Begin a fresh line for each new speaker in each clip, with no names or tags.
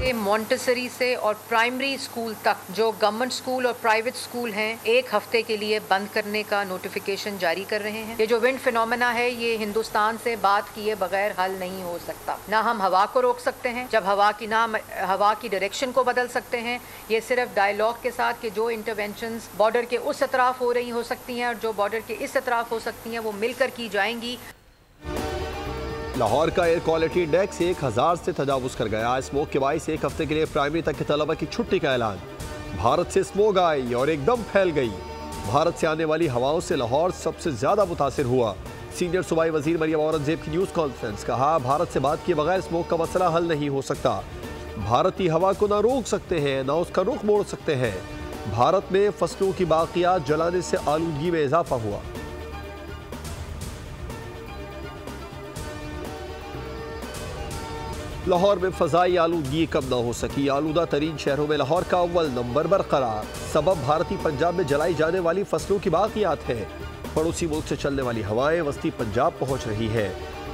Montessori से और primary school तक जो गवर्नमेंट स्कूल और प्राइवेट स्कूल हैं 1 हफ्ते के लिए बंद करने का नोटिफिकेशन जारी कर रहे हैं। ये जो विंड फिनोमेना है ये हिंदुस्तान से बात किए बगैर हल नहीं हो सकता। ना हम हवा को रोक सकते हैं, जब हवा की डायरेक्शन को बदल सकते हैं। ये सिर्फ डायलॉग के साथ कि जो इंटरवेंशंस बॉर्डर के उस अतराफ हो रही हो सकती हैं और जो बॉर्डर के इस अतराफ हो सकती हैं वो मिलकर की जाएंगी।
लाहौर का एयर क्वालिटी इंडेक्स 1000 से तजावुज कर गया। स्मोक के बाइस 1 हफ्ते के लिए प्राइमरी तक के तलबा की छुट्टी का ऐलान। भारत से स्मोक आई और एकदम फैल गई। भारत से आने वाली हवाओं से लाहौर सबसे ज्यादा मुतासिर हुआ। सीनियर सूबाई वजीर मरियम औरंगजेब की न्यूज कॉन्फ्रेंस। कहा, भारत से बात किए बगैर स्मोक का मसला हल नहीं हो सकता। भारतीय हवा को न रोक सकते हैं न उसका रुख मोड़ सकते हैं। भारत में फसलों की बाकियात जलाने से आलूदगी में इजाफा हुआ। लाहौर में फजाई आलूदगी कम न हो सकी। आलूदा तरीन शहरों में लाहौर का अव्वल नंबर बरकरार। सबब भारतीय पंजाब में जलाई जाने वाली फसलों की बाकियात है। पड़ोसी मुल्क से चलने वाली हवाएं वस्ती पंजाब पहुंच रही है।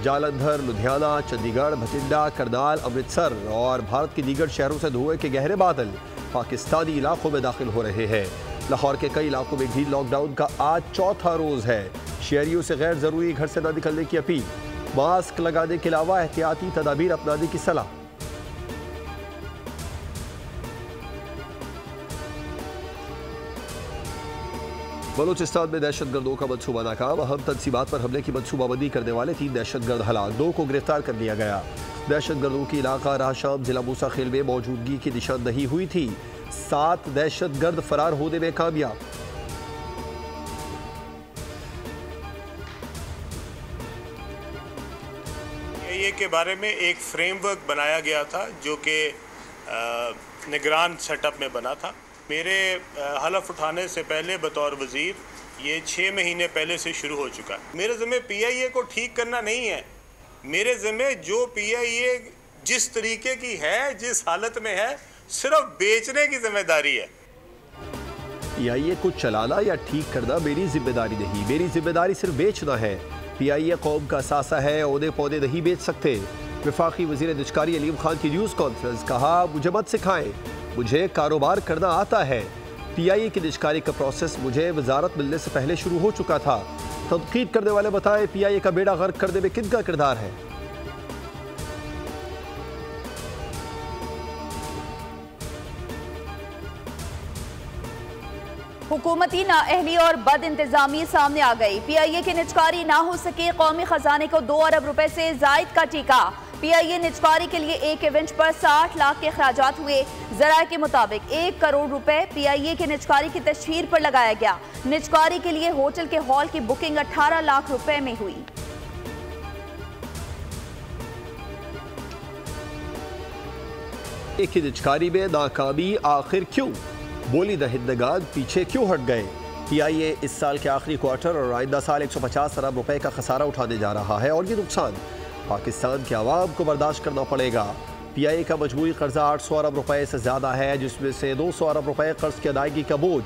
जालंधर, लुधियाना, चंडीगढ़, भटिंडा, करनाल, अमृतसर और भारत के दीगर शहरों से धुएं के गहरे बादल पाकिस्तानी इलाकों में दाखिल हो रहे हैं। लाहौर के कई इलाकों में भी लॉकडाउन का आज चौथा रोज है। शहरियों से गैर जरूरी घर से न निकलने की अपील। मास्क लगाने के अलावा एहतियाती तदाबीर अपनाने की सलाह। बलूचिस्तान में दहशतगर्दों का मंसूबा नाकाम। अहम तंसीबात पर हमले की मंसूबाबंदी करने वाले 3 दहशतगर्द हलाक। 2 को गिरफ्तार कर लिया गया। दहशतगर्दों की इलाका राहशाम जिला मूसा खेल में मौजूदगी की निशानदही हुई थी। 7 दहशतगर्द फरार होने में कामयाब।
के बारे में एक फ्रेमवर्क बनाया गया था जो कि निगरान सेटअप में बना था। मेरे हलफ उठाने से पहले बतौर वज़ीर ये 6 महीने पहले से शुरू हो चुका है। मेरे ज़िम्मे PIA को ठीक करना नहीं है। मेरे ज़िम्मे जो PIA जिस तरीके की है, जिस हालत में है, सिर्फ बेचने की जिम्मेदारी है।
PIA को चलाना या ठीक करना मेरी जिम्मेदारी नहीं। मेरी जिम्मेदारी सिर्फ बेचना है। PIA कौम का सासा है, औने पौधे नहीं बेच सकते। वफाकी वजीर निजकारी अलीम खान की न्यूज़ कॉन्फ्रेंस। कहा, मुझे मत सिखाएं, मुझे कारोबार करना आता है। PIA की निजकारी का प्रोसेस मुझे वजारत मिलने से पहले शुरू हो चुका था। तनकीद करने वाले बताएं, PIA का बेड़ा गर्क करने में किनका किरदार है।
हुकूमती नाअहली और बद इंतजामी सामने आ गई। PIA की निजकारी ना हो सके। कौमी खजाने को 2 अरब रुपए से जायद का टीका। PIA निजकारी के लिए एक इवेंट पर 60 लाख के अखराजात हुए। जराये के मुताबिक 1 करोड़ रुपए PIA के निजकारी की तशहीर पर लगाया गया। निजकारी के लिए होटल के हॉल की बुकिंग 18 लाख रुपए में हुई।
एक निजकारी में नाकामी आखिर क्यों? बोली दहिंदगान पीछे क्यों हट गए? PIA इस साल के आखिरी क्वार्टर और आइंदा साल 150 अरब रुपए का खसारा उठाने जा रहा है और ये नुकसान पाकिस्तान के अवाम को बर्दाश्त करना पड़ेगा। PIA का मजमूई कर्जा 800 अरब रुपए से ज्यादा है, जिसमें से 200 अरब रुपए कर्ज की अदायगी का बोझ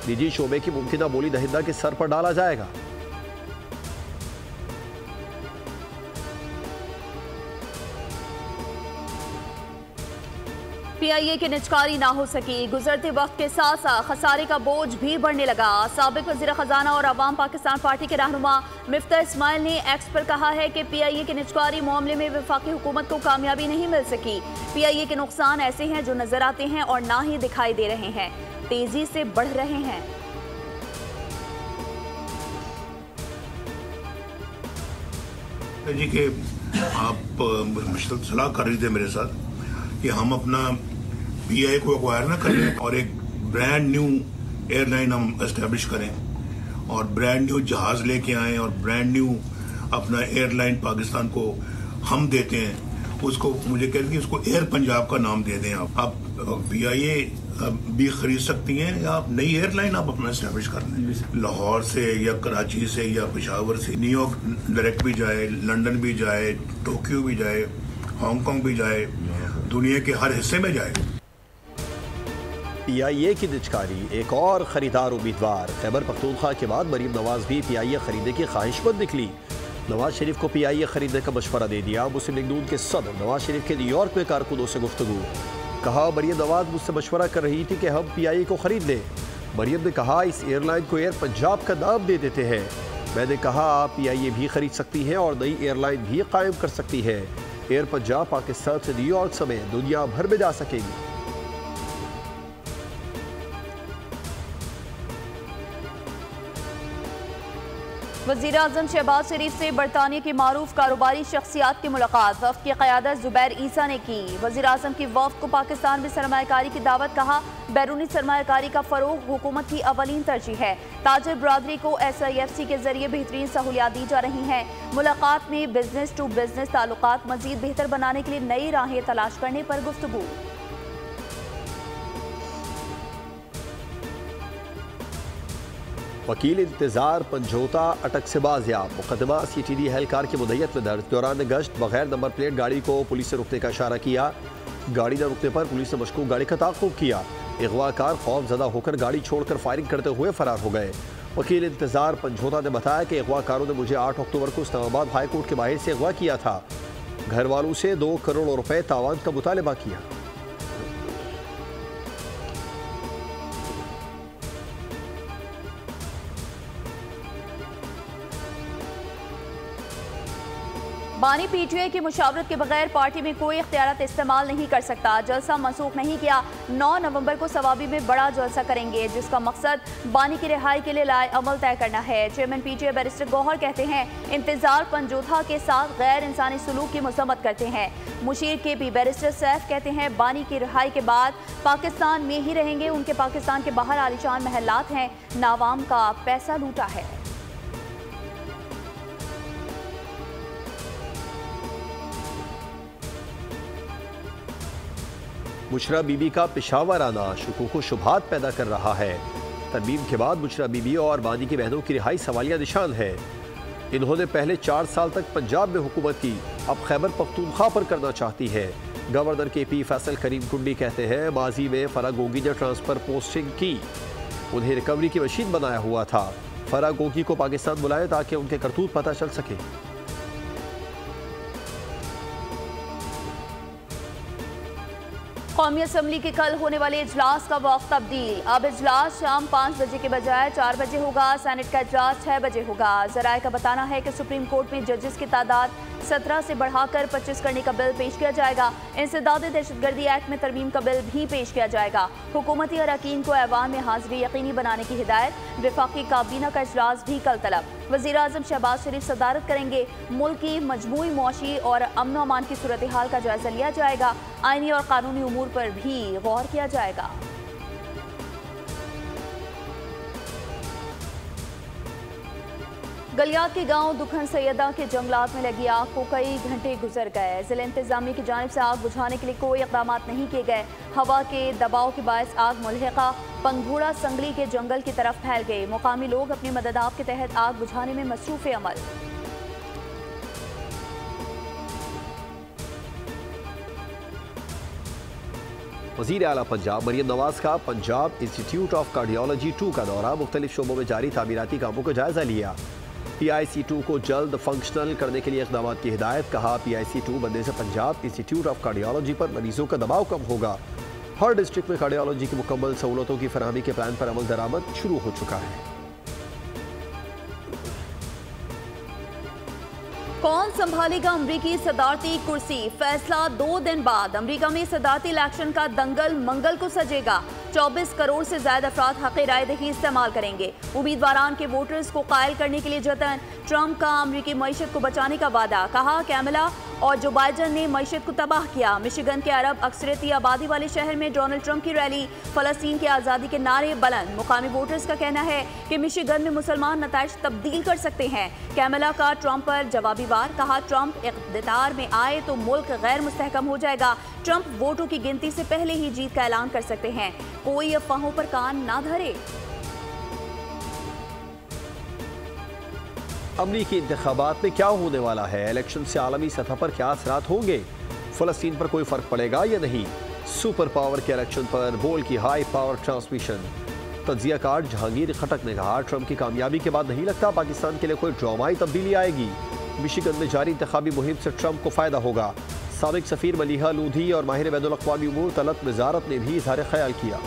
निजी शोबे की मुमकिन बोली दहिंदा के सर पर डाला जाएगा।
PIA की निजकारी ना हो सकी। गुजरते वक्त के साथ साथ खसारे का बोझ भी बढ़ने लगा। साबिक वज़ीर ख़जाना और अवाम पाकिस्तान पार्टी के रहनुमा मिफ्ता इस्माइल ने एक्स पर कहा है कि PIA की निजकारी मामले में वफाकी हुकूमत को कामयाबी नहीं मिल सकी। PIA के नुकसान ऐसे हैं जो नजर आते हैं और ना ही दिखाई दे रहे हैं, तेजी से बढ़ रहे हैं।
जी कि आप सलाह कर रही थे मेरे साथ कि हम अपना PIA को एक्वायर ना करें और एक ब्रांड न्यू एयरलाइन हम एस्टेब्लिश करें और ब्रांड न्यू जहाज लेके आएं और ब्रांड न्यू अपना एयरलाइन पाकिस्तान को हम देते हैं। उसको मुझे कहते हैं कि उसको एयर पंजाब का नाम दे दें। आप PIA भी खरीद सकती हैं या आप नई एयरलाइन आप अपना एस्टेब्लिश कर लें। लाहौर से या कराची से या पेशावर से न्यूयॉर्क डायरेक्ट भी जाए, लंदन भी जाए, टोक्यो भी जाए, हांगकांग भी जाए, दुनिया के हर हिस्से में जाए।
PIA की निजकारी एक और खरीदार उम्मीदवार। खैबर पख्तूनख्वा के बाद मरीम नवाज भी PIA खरीदने की ख्वाहिशमंद निकली। नवाज शरीफ को PIA खरीदने का मशवरा दे दिया। मुस्लिम लीग नून के सदर नवाज शरीफ के न्यूयॉर्क में कारकुनों से गुफ्तगू। कहा मरियम नवाज मुझसे मशवरा कर रही थी कि हम PIA को खरीद लें। मरियम ने कहा इस एयरलाइन को एयर पंजाब का नाम दे देते हैं। मैंने कहा आप PIA भी खरीद सकती हैं और नई एयरलाइन भी कायम कर सकती है। एयर पंजाब पाकिस्तान से न्यूयॉर्क समेत दुनिया भर में जा सकेगी।
वज़ीर आज़म शहबाज शरीफ से बरतानिया की मारूफ कारोबारी शख्सियात की मुलाकात वफ़द की क़यादत ज़ुबैर ईसा ने की। वज़ीर आज़म की वफ़द को पाकिस्तान में सरमायाकारी की दावत, कहा बैरूनी सरमायाकारी का फ़रोग़ हुकूमत की अवलीन तरजीह है। ताजर बरादरी को SIFC के जरिए बेहतरीन सहूलियात दी जा रही हैं। मुलाकात में बिजनेस टू बिजनेस ताल्लुकात मज़ीद बेहतर बनाने के लिए नई राहें तलाश करने पर गुफ्तगू।
वकील इंतजार पंजोता अटक से बाजियाब। मुकदमा CTD एहलकार की मुद्दत में दर्ज। दौरान गश्त बगैर नंबर प्लेट गाड़ी को पुलिस से रुकने का इशारा किया। गाड़ी न रुकने पर पुलिस ने मशकूक गाड़ी का ताक़ुब किया। अगवाकार खौफजदा होकर गाड़ी छोड़कर फायरिंग करते हुए फरार हो गए। वकील इंतजार पंजोता ने बताया कि अगवाकारों ने मुझे 8 अक्टूबर को इस्लामाबाद हाई कोर्ट के बाहर से अगवा किया था। घर वालों से 2 करोड़ रुपए तावान का मुतालबा किया।
बानी PTI की मुशावरत के बगैर पार्टी में कोई इख्तियारात इस्तेमाल नहीं कर सकता। जलसा मनसूख नहीं किया। 9 नवंबर को सवाबी में बड़ा जलसा करेंगे जिसका मकसद बानी की रिहाई के लिए लाए अमल तय करना है। चेयरमैन PTI बैरिस्टर गौहर कहते हैं इंतजार पंजोथा के साथ गैर इंसानी सलूक की मजम्मत करते हैं। मुशीर KP बैरिस्टर सैफ कहते हैं बानी की रिहाई के बाद पाकिस्तान में ही रहेंगे। उनके पाकिस्तान के बाहर आलीशान महलात हैं, नावाम का पैसा लूटा है।
बुशरा बीबी का पेशावर आना शुकूक व शुबहात पैदा कर रहा है। तरमीम के बाद बुशरा बीबी और बानी की बहनों की रिहाई सवालिया निशान है। इन्होंने पहले 4 साल तक पंजाब में हुकूमत की, अब खैबर पख्तूनख्वा पर करना चाहती है। गवर्नर KP फैसल करीम कुंडी कहते हैं माजी में फरागोगी ने ट्रांसफर पोस्टिंग की, उन्हें रिकवरी की मशीन बनाया हुआ था। फरागोगी को पाकिस्तान बुलाए ताकि उनके करतूत पता चल सके।
कौमी असम्बली के कल होने वाले इजलास का वक्त तब्दील। अब इजलास शाम 5 बजे के बजाय 4 बजे होगा। सेनेट का इजलास 6 बजे होगा। ज़राए का बताना है कि सुप्रीम कोर्ट में जजेस की तादाद 17 से बढ़ाकर 25 करने का बिल पेश किया जाएगा। इंसदाद दहशतगर्दी एक्ट में तरमीम का बिल भी पेश किया जाएगा। हुकूमती अरकान को ऐवान में हाजिरी यकीनी बनाने की हिदायत। वफाकी काबीना का इजलास भी कल तलब। वज़ीर आज़म शहबाज शरीफ सदारत करेंगे। मुल्क की मजमूई मुआशी और अमन अमान की सूरत हाल का जायजा लिया जाएगा। आईनी और कानूनी उमूर पर भी गौर किया जाएगा। गलियात के गांव दुखन सैयदा के जंगलात में लगी आग को कई घंटे गुजर गए। जिला इंतजामिया की जानिब से आग बुझाने के लिए कोई इक़दाम नहीं किए गए। हवा के दबाव के बायस आग मुल्हिका पंघूड़ा संगली के जंगल की तरफ फैल गई। मुकामी लोग अपनी मददाब के तहत आग बुझाने में मसरूफ़ अमल।
वज़ीर आला पंजाब मरियम नवाज का पंजाब इंस्टीट्यूट ऑफ कार्डियोलॉजी 2 का दौरा। मुख्तलिफ शोबों में जारी तामीराती कामों का जायजा लिया। PIC 2 को जल्द फंक्शनल करने के लिए इक़दाम की हिदायत। कहा PIC 2 बनने से पंजाब इंस्टीट्यूट ऑफ कार्डियोलॉजी पर मरीजों का दबाव कम होगा। हर डिस्ट्रिक्ट में कार्डियोलॉजी की मुकम्मल सहूलतों की फराहमी के प्लान पर अमल दरामद शुरू हो चुका है।
कौन संभालेगा अमरीकी सदारती कुर्सी? फैसला 2 दिन बाद। अमरीका में सदारती इलेक्शन का दंगल मंगल को सजेगा। 24 करोड़ से ज्यादा अफराद हक़ राय दही इस्तेमाल करेंगे। उम्मीदवारान के वोटर्स को कायल करने के लिए जतन। ट्रंप का अमरीकी मईशत को बचाने का वादा। कहा कैमला और जो बाइडन ने मईशत को तबाह किया। मिशिगन के अरब अक्सरियती आबादी वाले शहर में डोनाल्ड ट्रंप की रैली। फ़लस्तीन की आज़ादी के नारे बुलंद। मुकामी वोटर्स का कहना है कि मिशिगन में मुसलमान नताइज तब्दील कर सकते हैं। कैमला का ट्रंप पर जवाबी वार। कहा ट्रंप इक़्तिदार में आए तो मुल्क गैर मुस्तहकम हो जाएगा। ट्रंप वोटों की गिनती से पहले ही जीत का ऐलान कर सकते हैं। कोई अफवाहों पर कान ना धरे।
अमरीकी इंतखाबात में क्या होने वाला है? इलेक्शन से आलमी सतह पर क्या असरात होंगे? फ़लस्तीन पर कोई फ़र्क पड़ेगा या नहीं? सुपर पावर के इलेक्शन पर बोल की हाई पावर ट्रांसमिशन। तज्जिया कार जहांगीर खटक ने कहा ट्रंप की कामयाबी के बाद नहीं लगता पाकिस्तान के लिए कोई ड्रामाई तब्दीली आएगी। मिशिगन में जारी इंतखाबी मुहिम से ट्रंप को फ़ायदा होगा। साबिक सफीर मलिहा लूधी और माहिर बैनुल अक़वामी उमूर तलत वज़ारत ने भी इज़हार ख्याल किया।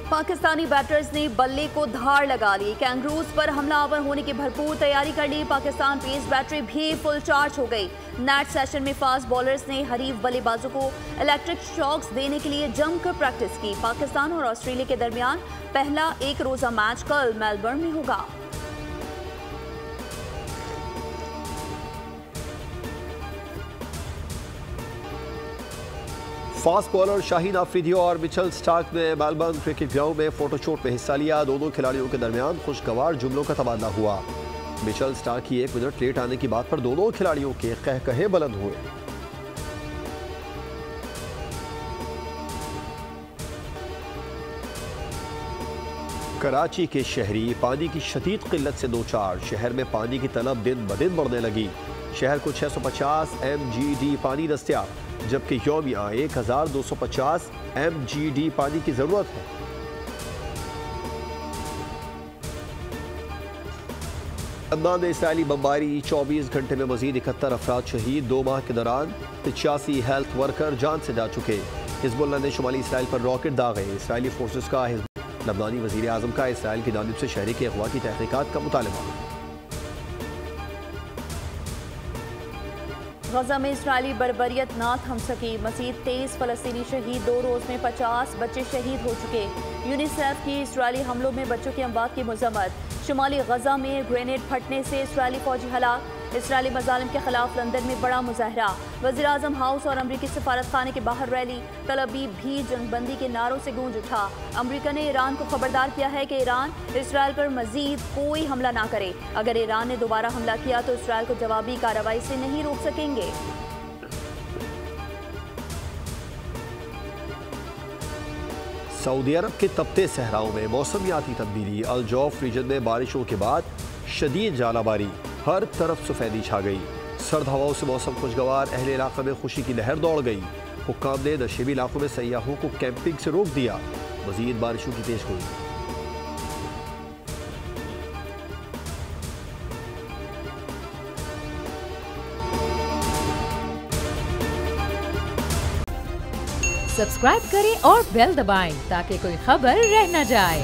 पाकिस्तानी बैटर्स ने बल्ले को धार लगा ली। कैंगरूज पर हमलावर होने की भरपूर तैयारी कर ली। पाकिस्तान पेस बैटरी भी फुल चार्ज हो गई। नेट सेशन में फास्ट बॉलर्स ने हरीफ बल्लेबाजों को इलेक्ट्रिक शॉक्स देने के लिए जमकर प्रैक्टिस की। पाकिस्तान और ऑस्ट्रेलिया के दरमियान पहला एक रोजा मैच कल मेलबर्न में होगा।
फास्ट बॉलर शाहीन आफरीदी और मिचेल स्टार्क ने मेलबर्न क्रिकेट ग्राउंड में फोटोशूट में हिस्सा लिया। दोनों खिलाड़ियों के दरमियान खुशगवार जुमलों का तबादला हुआ। मिचेल स्टार्क की 1 मिनट लेट आने की बात पर दोनों खिलाड़ियों के कहकहे बुलंद हुए। कराची के शहरी पानी की शदीद किल्लत से दो चार। शहर में पानी की तलब दिन ब दिन बढ़ने लगी। शहर को 650 MGD पानी दस्तयाब, जबकि यौमिया 1250 MGD पानी की जरूरत है। लबनान में इसराइली बमबारी, 24 घंटे में मजीद 71 अफराद शहीद। 2 माह के दौरान 85 हेल्थ वर्कर जान से जा चुके। हिजबुल्लाह ने शुमाली इसराइल पर रॉकेट दागे। इसराइली फोर्सेस का लबनानी वजीर आजम का इसराइल की जानिब से शहरी के अगवा की तहकीकात का मुतालबा।
गजा में इसराइली बर्बरियत ना थम सकी। मजीद 23 फलस्तीनी शहीद। 2 रोज में 50 बच्चे शहीद हो चुके। यूनिसेफ की इसराइली हमलों में बच्चों की अमवात की मजम्मत। शुमाली गजा में ग्रेनेड फटने से इसराइली फौजी हलाक। इसराइली मजालिम के खिलाफ लंदन में बड़ा मुजाहरा। वज़ीर आज़म हाउस और अमरीकी सफारत खाने के बाहर रैली। तलबी भी जंगबंदी के नारों से गूंज उठा। अमरीका ने ईरान को खबरदार किया है कि ईरान इसराइल पर मजीद कोई हमला ना करे। अगर ईरान ने दोबारा हमला किया तो इसराइल को जवाबी कार्रवाई से नहीं रोक सकेंगे।
सऊदी अरब के तपते सहराओं में मौसमियाती तब्दीली। अल जौफ रीजन में बारिशों के बाद शदीद जालाबारी। हर तरफ सफेदी छा गई। सर्द हवाओं से मौसम खुशगवार। अहले इलाका में खुशी की लहर दौड़ गई। हुक्काम ने नशेबी इलाकों में सयाहों को कैंपिंग से रोक दिया। मजीद बारिशों की पेशगोई।
सब्सक्राइब करें और बेल दबाएं ताकि कोई खबर रह न जाए।